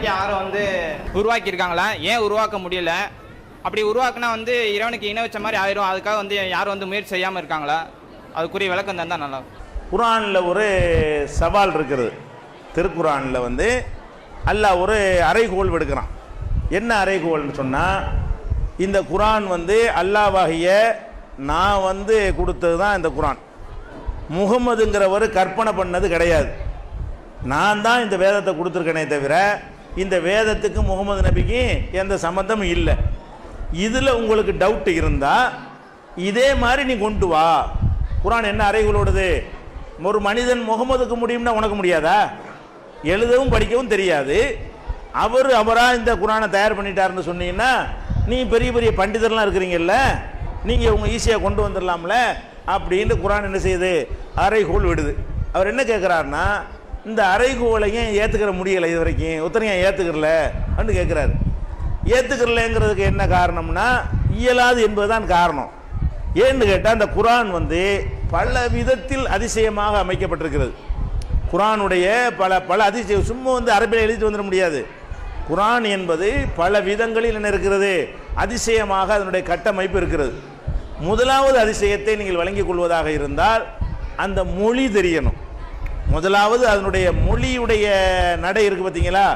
வரைக்கும் யாரும் வந்து உருவாக்கியிருக்காங்களா, ஏன் உருவாக்க முடியல, அப்படி உருவாக்குனா வந்து இறைவனுக்கு இணை வச்ச மாதிரி ஆயிரும், அதுக்காக வந்து யாரும் வந்து முயற்சி செய்யாமல் இருக்காங்களா, அதுக்குரிய விளக்கம் தந்தால் நல்லா. குர்ஆனில் ஒரு சவால் இருக்கிறது. திருக்குர்ஆனில் வந்து அல்லாஹ் ஒரு அறைகோல் விடுக்கிறான். என்ன அறைகோல்னு சொன்னால், இந்த குர்ஆன் வந்து அல்லாஹ்வாகிய நான் வந்து கொடுத்தது தான் இந்த குர்ஆன். முகமதுங்கிறவர் கற்பனை பண்ணது கிடையாது. நான் தான் இந்த வேதத்தை கொடுத்துருக்கேனே தவிர இந்த வேதத்துக்கு முகமது நபிக்கு எந்த சம்மந்தமும் இல்லை. இதில் உங்களுக்கு டவுட் இருந்தால் இதே மாதிரி நீ கொண்டு வா. குர்ஆன் என்ன அறைகளோடுது? ஒரு மனிதன் முகமதுக்கு முடியும்னா உனக்கு முடியாதா? எழுதவும் படிக்கவும் தெரியாது. அவராக இந்த குர்ஆனை தயார் பண்ணிட்டாருன்னு சொன்னீங்கன்னா, நீ பெரிய பெரிய பண்டிதர்லாம் இருக்கிறீங்கல்ல, நீங்கள் உங்கள் ஈஸியாக கொண்டு வந்துடலாம்ல அப்படின்னு குர்ஆன் என்ன செய்யுது? அறைகோல் விடுது. அவர் என்ன கேட்குறாருன்னா, இந்த அறைகோலையும் ஏற்றுக்கிற முடியலை, இது வரைக்கும் ஒருத்தனையும் ஏற்றுக்கிறல அப்படின்னு கேட்குறாரு. ஏற்றுக்கிறலங்கிறதுக்கு என்ன காரணம்னா, இயலாது என்பதுதான் காரணம். ஏன்னு கேட்டால், அந்த குர்ஆன் வந்து பல விதத்தில் அதிசயமாக அமைக்கப்பட்டிருக்கிறது. குர்ஆனுடைய பல அதிசயம் சும்மா வந்து அரபியில் எழுதிட்டு வந்துட முடியாது. குர்ஆன் என்பது பல விதங்களில் என்ன இருக்கிறது? அதிசயமாக அதனுடைய கட்டமைப்பு இருக்கிறது. முதலாவது அதிசயத்தை நீங்கள் வழங்கிக் கொள்வதாக இருந்தால் அந்த மொழி தெரியணும். முதலாவது அதனுடைய மொழியுடைய நடை இருக்கு பார்த்தீங்களா,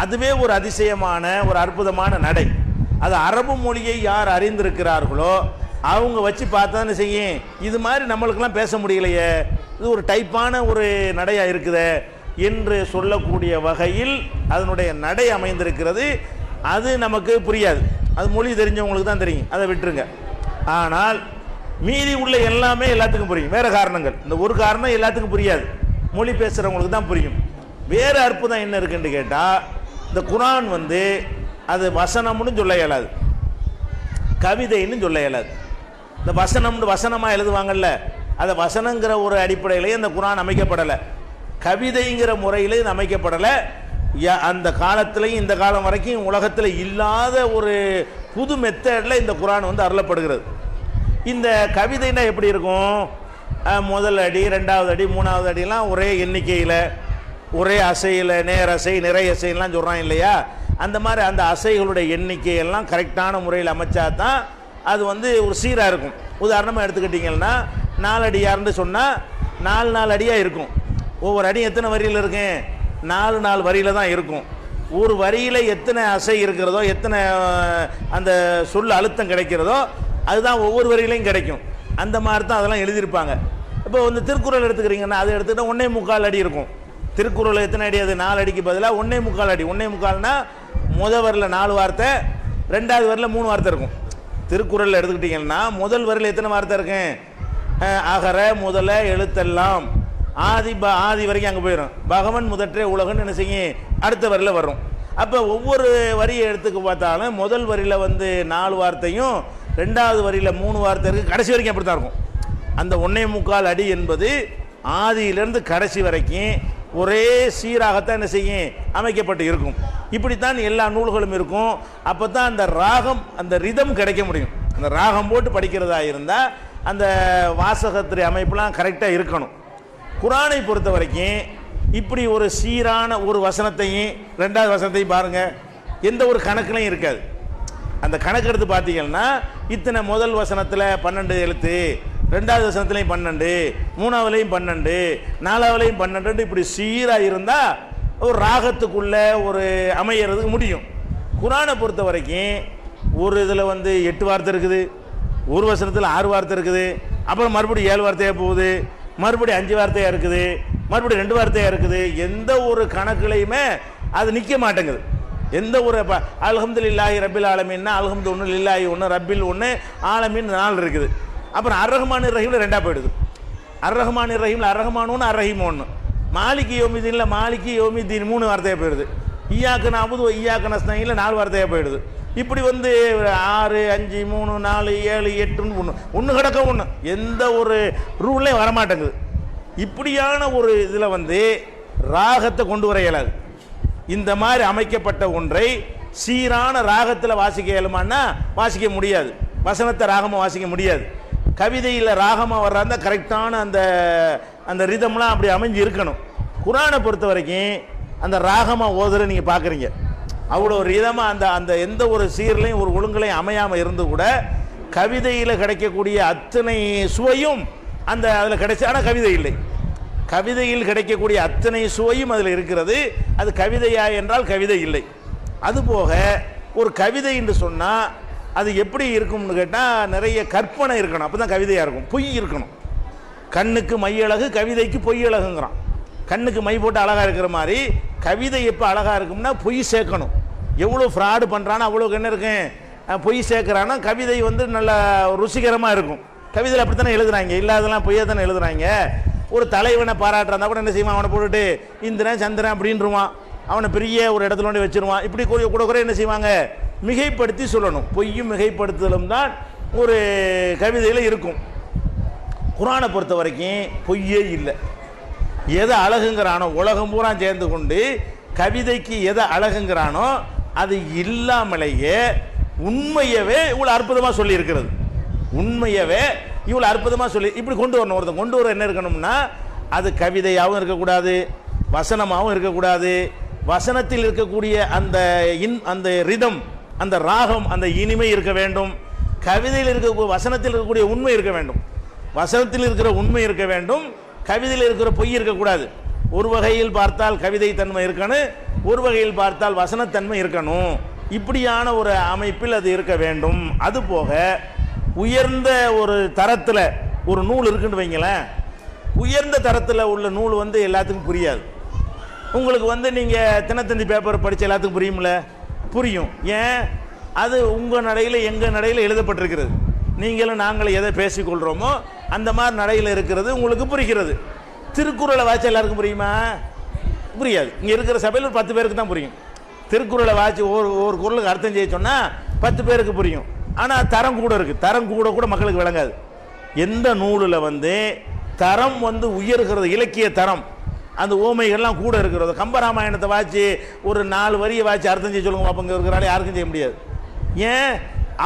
அதுவே ஒரு அதிசயமான ஒரு அற்புதமான நடை. அது அரபு மொழியை யார் அறிந்திருக்கிறார்களோ அவங்க வச்சு பார்த்தா என்ன செய்யும், இது மாதிரி நம்மளுக்கெல்லாம் பேச முடியலையே, இது ஒரு டைப்பான ஒரு நடையாக இருக்குதே என்று சொல்லக்கூடிய வகையில் அதனுடைய நடை அமைந்திருக்கிறது. அது நமக்கு புரியாது, அது மொழி தெரிஞ்சவங்களுக்கு தான் தெரியும், அதை விட்டுருங்க. ஆனால் மீதி உள்ள எல்லாமே எல்லாத்துக்கும் புரியும். வேறு காரணங்கள், இந்த ஒரு காரணம் எல்லாத்துக்கும் புரியாது, மொழி பேசுகிறவங்களுக்கு தான் புரியும். வேறு அற்புதம் என்ன இருக்குன்னு கேட்டால், இந்த குர்ஆன் வந்து அது வசனம்னு சொல்ல இயலாது, கவிதைன்னு சொல்ல இயலாது. இந்த வசனம்னு வசனமாக எழுதுவாங்கல்ல, அதை வசனங்கிற ஒரு அடிப்படையிலேயே அந்த குர்ஆன் அமைக்கப்படலை, கவிதைங்கிற முறையில் இது அமைக்கப்படலை. அந்த காலத்திலையும் இந்த காலம் வரைக்கும் உலகத்தில் இல்லாத ஒரு புது மெத்தடில் இந்த குர்ஆன் வந்து அருளப்படுகிறது. இந்த கவிதைனா எப்படி இருக்கும்? முதல் அடி, ரெண்டாவது அடி, மூணாவது அடிலாம் ஒரே எண்ணிக்கையில், ஒரே அசையில், நேரசை, நிறை அசைலாம் சொல்கிறான் இல்லையா, அந்த மாதிரி அந்த அசைகளுடைய எண்ணிக்கையெல்லாம் கரெக்டான முறையில் அமைச்சா தான் அது வந்து ஒரு சீராக இருக்கும். உதாரணமாக எடுத்துக்கிட்டிங்கன்னா, 4 அடியார்னு சொன்னால் 4 அடியாக இருக்கும். ஒவ்வொரு அடி எத்தனை வரியில் இருக்கும்? 4 வரியில் தான் இருக்கும். ஒரு வரியில் எத்தனை அசை இருக்கிறதோ, எத்தனை அந்த சொல் அழுத்தம் கிடைக்கிறதோ அதுதான் ஒவ்வொரு வரியிலையும் கிடைக்கும். அந்த மாதிரி தான் அதெல்லாம் எழுதியிருப்பாங்க. இப்போ வந்து திருக்குறள் எடுத்துக்கிறீங்கன்னா, அதை எடுத்துக்கிட்டால் 1.25 அடி இருக்கும். திருக்குறள் எத்தனை அடி? அது 4 அடிக்கு பதிலாக 1.25 அடி. 1.25னா முதல் வரியில் 4 வார்த்தை, ரெண்டாவது வரியில் 3 வார்த்தை இருக்கும். திருக்குறளில் எடுத்துக்கிட்டிங்கன்னா முதல் வரியில் எத்தனை வார்த்தை இருக்கும்? அகர முதல எழுத்தெல்லாம், ஆதி வரைக்கும் அங்கே போயிடும். பகவன் முதற்றே உலகன்னு என்ன செய்யும் அடுத்த வரியில் வரும். அப்போ ஒவ்வொரு வரியை எடுத்துக்க பார்த்தாலும் முதல் வரியில் வந்து 4 வார்த்தையும், ரெண்டாவது வரியில் 3 வார்த்தை இருக்குது, கடைசி வரைக்கும் அப்படி தான் இருக்கும். அந்த 1.25 அடி என்பது ஆதியிலிருந்து கடைசி வரைக்கும் ஒரே சீராகத்தான் என்ன செய்யும் அமைக்கப்பட்டு இருக்கும். இப்படித்தான் எல்லா நூல்களும் இருக்கும். அப்போ தான் அந்த ராகம், அந்த ரிதம் கிடைக்க முடியும். அந்த ராகம் போட்டு படிக்கிறதா இருந்தால் அந்த வாசகத்துறை அமைப்புலாம் கரெக்டாக இருக்கணும். குர்ஆனை பொறுத்த வரைக்கும் இப்படி ஒரு சீரான ஒரு வசனத்தையும் ரெண்டாவது வசனத்தையும் பாருங்கள், எந்த ஒரு கணக்குலையும் இருக்காது. அந்த கணக்கு எடுத்து பார்த்தீங்கன்னா, இத்தனை முதல் வசனத்தில் 12 எழுத்து, ரெண்டாவது வசனத்துலையும் 12, மூணாவதுலையும் 12, நாலாவதுலையும் 12, இப்படி சீராக இருந்தால் ஒரு ராகத்துக்குள்ள ஒரு அமையறதுக்கு முடியும். குர்ஆனை பொறுத்த வரைக்கும் ஒரு இதில் வந்து 8 வார்த்தை இருக்குது, ஒரு வசனத்தில் 6 வார்த்தை இருக்குது, அப்புறம் மறுபடியும் 7 வார்த்தையாக போகுது, மறுபடியும் 5 வார்த்தையாக இருக்குது, மறுபடியும் 2 வார்த்தையாக இருக்குது. எந்த ஒரு கணக்குலையுமே அது நிற்க மாட்டேங்குது. எந்த ஒரு அல்ஹம்துலில்லாஹி ரப்பில் ஆலமீன்னா அல்ஹம்து 1, லில்லாஹி 1, ரப்பில் 1, ஆலமீன் 4 இருக்குது. அப்புறம் அர்ரஹ்மான் ரஹீமில் 2ஆக போயிடுது. அர்ரஹ்மான் ரஹீமில் அர்ரஹ்மான் 1, அர்ரஹீம் 1, மாலிகி யோமிதீனில் மாலிகி யோமிதீன் 3 வார்த்தையாக போயிடுது. ஈயாக்கு நஅபுது ஈயாக்கு நஸ்தஈனில் 4 வார்த்தையாக போயிடுது. இப்படி வந்து 6, 5, 3, 4, 7, 8 ஒன்று கிடக்க ஒன்று, எந்த ஒரு ரூல்லையும் வரமாட்டேங்குது. இப்படியான ஒரு இதில் வந்து ராகத்தை கொண்டு வர இயலாது. இந்த மாதிரி அமைக்கப்பட்ட ஒன்றை சீரான ராகத்தில் வாசிக்க இயலுமான்னா வாசிக்க முடியாது. வசனத்தை ராகமாக வாசிக்க முடியாது. கவிதையில் ராகமாக வர்றாந்த கரெக்டான அந்த அந்த ரிதம்லாம் அப்படி அமைஞ்சு இருக்கணும். குர்ஆனை பொறுத்த வரைக்கும் அந்த ராகமாக ஓதுற நீங்கள் பார்க்குறீங்க, அவ்வளோ ரிதமாக அந்த அந்த எந்த ஒரு சீர்லையும் ஒரு ஒழுங்கலையும் அமையாமல் இருந்து கூட கவிதையில் கிடைக்கக்கூடிய அத்தனை சுவையும் அந்த அதில் கிடைச்சி, ஆனால் கவிதை இல்லை. கவிதையில் கிடைக்கக்கூடிய அத்தனை சுவையும் அதில் இருக்கிறது. அது கவிதையா என்றால் கவிதை இல்லை. அதுபோக ஒரு கவிதை என்று சொன்னால் அது எப்படி இருக்கும்னு கேட்டால் நிறைய கற்பனை இருக்கணும், அப்போ தான் கவிதையாக இருக்கும். பொய் இருக்கணும். கண்ணுக்கு மை அழகு, கவிதைக்கு பொய் அழகுங்கிறான். கண்ணுக்கு மை போட்டு அழகாக இருக்கிற மாதிரி கவிதை எப்போ அழகாக இருக்கும்னா பொய் சேர்க்கணும். எவ்வளோ ஃப்ராடு பண்ணுறானோ அவ்வளோக்கு என்ன இருக்கும், பொய் சேர்க்குறான்னா கவிதை வந்து நல்லா ருசிகரமாக இருக்கும். கவிதையில் அப்படி தானே எழுதுறாங்க, இல்லாதெல்லாம் பொய்யா தானே எழுதுறாங்க. ஒரு தலைவனை பாராட்டுறா கூட என்ன செய்வான், அவனை போட்டுட்டு இந்திரன் சந்திரன் அப்படின்றான், அவனை பெரிய ஒரு இடத்துல கொண்டு வச்சிருவான். இப்படி கூட கூட என்ன செய்வாங்க, மிகைப்படுத்தி சொல்லணும். பொய்யும் மிகைப்படுத்துதலும் தான் ஒரு கவிதையில் இருக்கும். குர்ஆனை பொறுத்த வரைக்கும் பொய்யே இல்லை. எதை அழகுங்கிறானோ, உலகம் பூரா சேர்ந்து கொண்டு கவிதைக்கு எதை அழகுங்கிறானோ அது இல்லாமலேயே உண்மையவே இவ்வளோ அற்புதமாக சொல்லி இருக்கிறது. உண்மையவே இவ்வளோ அற்புதமாக சொல்லி இப்படி கொண்டு வரணும். ஒருத்தன் கொண்டு வர என்ன இருக்கணும்னா அது கவிதையாகவும் இருக்கக்கூடாது, வசனமாகவும் இருக்கக்கூடாது. வசனத்தில் இருக்கக்கூடிய அந்த அந்த ரிதம், அந்த ராகம், அந்த இனிமை இருக்க வேண்டும். கவிதையில் இருக்க வசனத்தில் இருக்கக்கூடிய உண்மை இருக்க வேண்டும். வசனத்தில் இருக்கிற உண்மை இருக்க வேண்டும், கவிதையில் இருக்கிற பொய் இருக்கக்கூடாது. ஒரு வகையில் பார்த்தால் கவிதை தன்மை இருக்கணும், ஒரு வகையில் பார்த்தால் வசனத்தன்மை இருக்கணும். இப்படியான ஒரு அமைப்பில் அது இருக்க வேண்டும். அதுபோக உயர்ந்த ஒரு தரத்தில் ஒரு நூல் இருக்குன்னு வைங்களேன், உயர்ந்த தரத்தில் உள்ள நூல் வந்து எல்லாத்துக்கும் புரியாது. உங்களுக்கு வந்து நீங்கள் தினத்தந்தி பேப்பர் படித்த எல்லாத்துக்கும் புரியும்ல, புரியும். ஏன், அது உங்கள் நடையில் எங்கள் நடையில் எழுதப்பட்டிருக்கிறது. நீங்களும் நாங்களும் எதை பேசிக்கொள்கிறோமோ அந்த மாதிரி நடையில் இருக்கிறது உங்களுக்கு புரிகிறது. திருக்குறளை வாய்ச்சி எல்லாருக்கும் புரியுமா? புரியாது. இங்கே இருக்கிற சபையில் ஒரு 10 பேருக்கு தான் புரியும். திருக்குறளை வாய்ச்சி ஒரு குறளுக்கு அர்த்தம் செய்ய சொன்னால் 10 பேருக்கு புரியும். ஆனால் தரம் கூட இருக்குது, தரம் கூட மக்களுக்கு விளங்காது. எந்த நூலில் வந்து தரம் வந்து உயர்கிறது, இலக்கிய தரம், அந்த ஓமைகள்லாம் கூட இருக்கிறது. கம்பராமாயணத்தை வாய்ச்சி ஒரு 4 வரியை வாய்ச்சி அர்த்தம் செய்ய சொல்லுங்க பார்ப்பங்க, இருக்கிறாலே யாருக்கும் செய்ய முடியாது. ஏன்,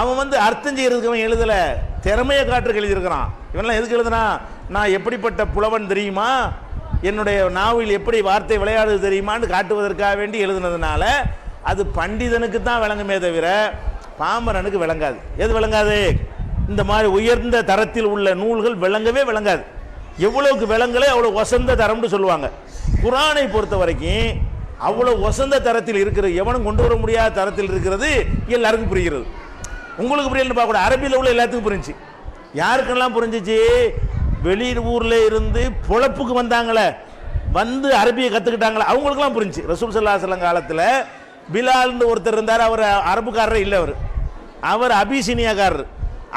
அவன் வந்து அர்த்தம் செய்யறதுக்கு அவன் எழுதலை, திறமையை காட்டுறதுக்கு எழுதியிருக்கிறான். இவன்லாம் எதுக்கு எழுதுனா, நான் எப்படிப்பட்ட புலவன் தெரியுமா, என்னுடைய நாவில் எப்படி வார்த்தை விளையாடுது தெரியுமான்னு காட்டுவதற்காக வேண்டி எழுதுனதுனால அது பண்டிதனுக்கு தான் விளங்குமே தவிர பாமரனுக்கு விளங்காது. எது விளங்காது? இந்த மாதிரி உயர்ந்த தரத்தில் உள்ள நூல்கள் விளங்கவே விளங்காது. எவ்வளவுக்கு விளங்கலே அவ்வளோ வசந்த தரம்னு சொல்லுவாங்க. குர்ஆனை பொறுத்த வரைக்கும் அவ்வளோ வசந்த தரத்தில் இருக்கிறது, எவனும் கொண்டு வர முடியாத தரத்தில் இருக்கிறது, எல்லாருக்கும் புரிகிறது. உங்களுக்கு புரியலன்னு பார்க்க கூட, அரபியில் உள்ள எல்லாத்துக்கும் புரிஞ்சு. யாருக்கெல்லாம் புரிஞ்சிச்சு? வெளியூரில் இருந்து பொழப்புக்கு வந்தாங்களே, வந்து அரபியை கற்றுக்கிட்டாங்களே, அவங்களுக்குலாம் புரிஞ்சு. ரசூல் ஸல்லல்லாஹு அலைஹி வஸல்லம் காலத்தில் பிலால்னு ஒருத்தர் இருந்தார். அவர் அரபுக்காரரே இல்லை, அவர் அபிசீனியாக்காரர்.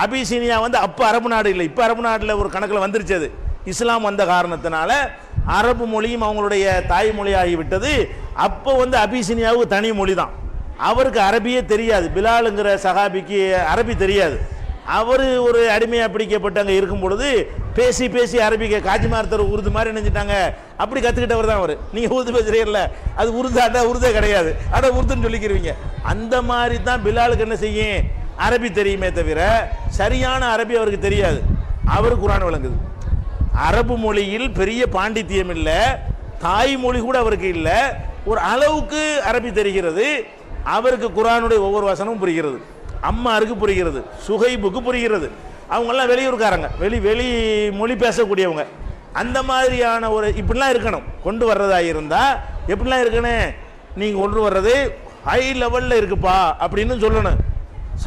அபிசீனியா வந்து அப்போ அரபு நாடு இல்லை, இப்போ அரபு நாட்டில் ஒரு கணக்கில் வந்துருச்சு. அது இஸ்லாம் வந்த காரணத்தினால அரபு மொழியும் அவங்களுடைய தாய்மொழியாகி விட்டது. அப்போ வந்து அபிசீனியாவுக்கு தனி மொழி தான். அவருக்கு அரபியே தெரியாது. பிலாலுங்கிற சஹாபிக்கு அரபி தெரியாது. அவர் ஒரு அடிமையாக பிடிக்கப்பட்டு அங்கே இருக்கும் பொழுது பேசி பேசி அரபிக்க காஜிமார்த்தர் உருது மாதிரி நினைச்சிட்டாங்க. அப்படி கற்றுக்கிட்டவர் தான் அவர். நீங்கள் உருது பேசுகிறீங்கல்ல, அது உருதாட்டா உருதே கிடையாது, ஆனால் உருதுன்னு சொல்லிக்கிறீங்க. அந்த மாதிரி தான் பிலாலுக்கு என்ன செய்யும், அரபி தெரியுமே தவிர சரியான அரபி அவருக்கு தெரியாது. அவர் குர்ஆன் விளங்குது. அரபு மொழியில் பெரிய பாண்டித்தியம் இல்லை, தாய்மொழி கூட அவருக்கு இல்லை. ஒரு அளவுக்கு அரபி தெரிகிறது. அவருக்கு குர்ஆனுடைய ஒவ்வொரு வசனமும் புரிகிறது. அம்மாருக்கு புரிகிறது, சுஹைபுக்கு புரிகிறது. அவங்கெல்லாம் வெளியூர்காரங்க, வெளி மொழி பேசக்கூடியவங்க. அந்த மாதிரியான ஒரு இப்படிலாம் இருக்கணும். கொண்டு வர்றதாக இருந்தால் எப்படிலாம் இருக்கணும், நீங்கள் கொண்டு வர்றது ஹை லெவலில் இருக்குப்பா அப்படின்னு சொல்லணும்.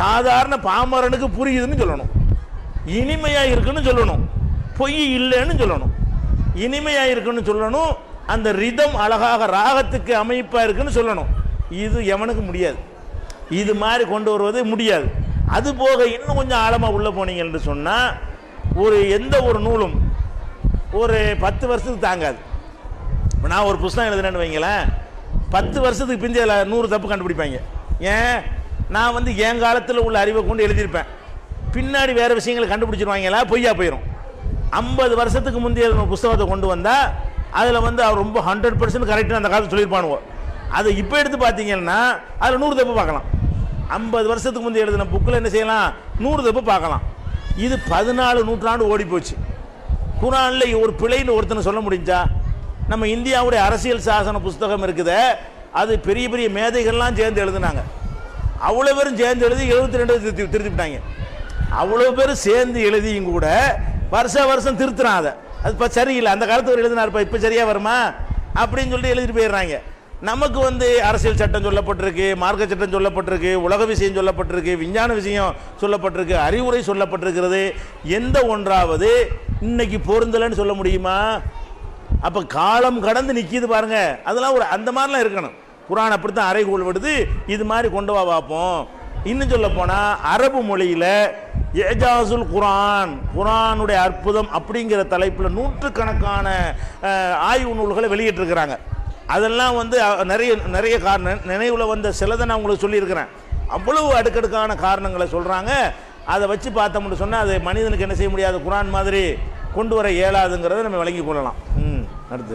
சாதாரண பாமரனுக்கு புரியுதுன்னு சொல்லணும். இனிமையாக இருக்குன்னு சொல்லணும். பொய் இல்லைன்னு சொல்லணும். இனிமையாக இருக்குன்னு சொல்லணும். அந்த ரிதம் அழகாக ராகத்துக்கு அமைப்பாக இருக்குன்னு சொல்லணும். இது எவனுக்கு முடியாது. இது மாதிரி கொண்டு வருவது முடியாது. அது போக இன்னும் கொஞ்சம் ஆழமாக உள்ளே போனீங்கன்னு சொன்னால் ஒரு எந்த ஒரு நூலும் ஒரு 10 வருஷத்துக்கு தாங்காது. இப்போ நான் ஒரு புத்தகம் எழுதுனேன்னு வைங்களேன், 10 வருஷத்துக்கு பிந்தி அதில் 100 தப்பு கண்டுபிடிப்பாங்க. ஏன், நான் வந்து என் காலத்தில் உள்ள அறிவை கொண்டு எழுதியிருப்பேன், பின்னாடி வேறு விஷயங்களை கண்டுபிடிச்சிருவாங்களா, பொய்யா போயிடும். 50 வருஷத்துக்கு முந்தைய புத்தகத்தை கொண்டு வந்தால் அதில் வந்து அவர் ரொம்ப 100% கரெக்டாக அந்த காலத்தில் சொல்லியிருப்பானுவோ. அதை இப்போ எடுத்து பார்த்தீங்கன்னா அதில் 100 தப்பு பார்க்கலாம். 50 வருஷத்துக்கு முந்தைய எழுதின புக்கில் என்ன செய்யலாம், 100 தப்பு பார்க்கலாம். இது 14 நூற்றாண்டு ஓடி போச்சு. குர்ஆனில் ஒரு பிழைன்னு ஒருத்தனை சொல்ல முடிஞ்சா? நம்ம இந்தியாவுடைய அரசியல் சாசன புஸ்தகம் இருக்குது, அது பெரிய பெரிய மேதைகள்லாம் சேர்ந்து எழுதுனாங்க. அவ்வளோ பேரும் சேர்ந்து எழுதி 72 திருத்திவிட்டாங்க. அவ்வளோ பேரும் சேர்ந்து எழுதியும் கூட வருஷம் திருத்துறான். அது இப்போ சரியில்லை. அந்த காலத்தில் எழுதினார்ப்பா, இப்போ சரியாக வருமா அப்படின்னு சொல்லிட்டு எழுதிட்டு போயிடுறாங்க. நமக்கு அரசியல் சட்டம் சொல்லப்பட்டிருக்கு, மார்க்க சட்டம் சொல்லப்பட்டிருக்கு, உலக விஷயம் சொல்லப்பட்டிருக்கு, விஞ்ஞான விஷயம் சொல்லப்பட்டிருக்கு, அறிவுரை சொல்லப்பட்டிருக்கிறது. எந்த ஒன்றாவது இன்னைக்கு பொருந்தலைன்னு சொல்ல முடியுமா? அப்போ காலம் கடந்து நிற்கிது பாருங்க. அதெல்லாம் அந்த மாதிரிலாம் இருக்கணும். குர்ஆன் அப்படித்தான் அறைகூல் விடுது. இது மாதிரி கொண்டு வா பார்ப்போம். இன்னும் சொல்ல போனால் அரபு மொழியில் ஏஜாசுல் குர்ஆன், குர்ஆனுடைய அற்புதம் அப்படிங்கிற தலைப்பில் நூற்றுக்கணக்கான ஆய்வு நூல்களை வெளியிட்டிருக்கிறாங்க. அதெல்லாம் நிறைய காரணம் நினைவில் வந்த சிலதை நான் உங்களுக்கு சொல்லியிருக்கிறேன். அவ்வளவு அடுக்கடுக்கான காரணங்களை சொல்கிறாங்க. அதை வச்சு பார்த்தோம்னு சொன்னால் அது மனிதனுக்கு என்ன செய்ய முடியாது, குர்ஆன் மாதிரி கொண்டு வர இயலாதுங்கிறத நம்ம விளங்கி கொள்ளலாம். அடுத்து